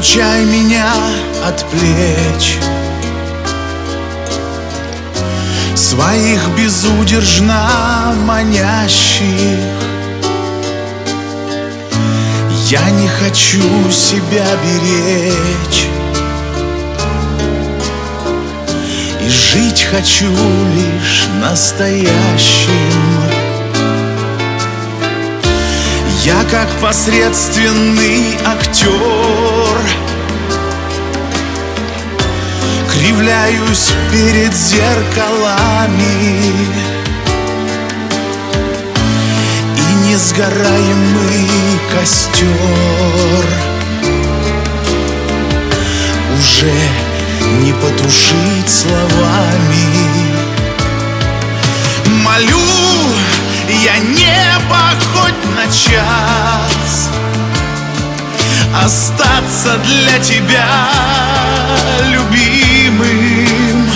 отлучай меня от плеч своих безудержно манящих. Я не хочу себя беречь, и жить хочу лишь настоящим. Я как посредственный актер кривляюсь перед зеркалами, и несгораемый костер уже не потушить словами. Молю я небо хоть на час остаться для тебя любимым,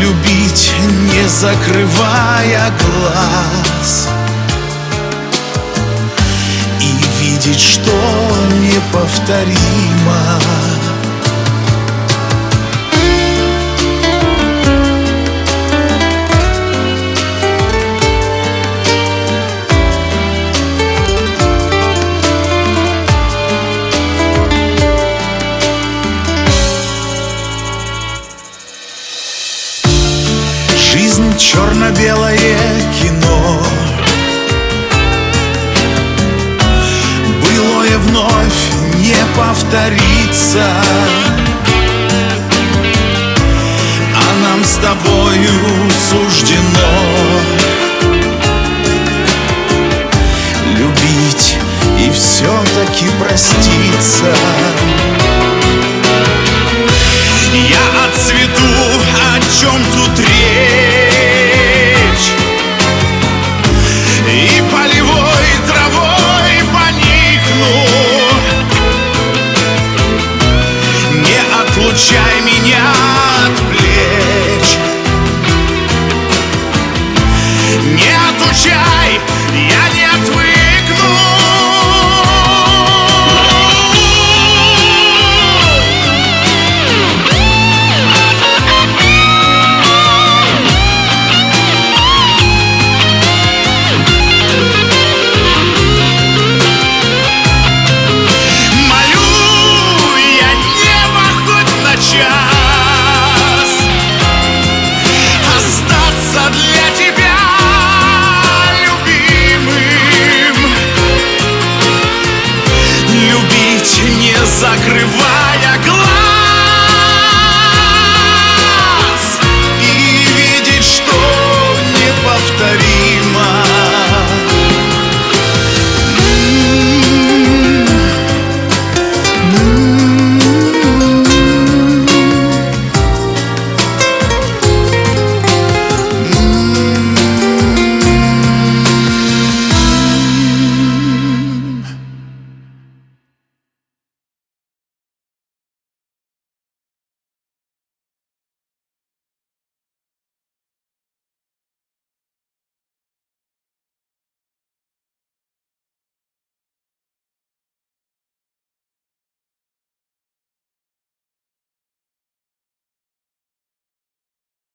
любить не закрывая глаз и видеть, что неповторимо. Жизнь черно-белое кино, былое вновь не повторится, а нам с тобою суждено любить и все-таки проститься. Я отцвету, о чем тут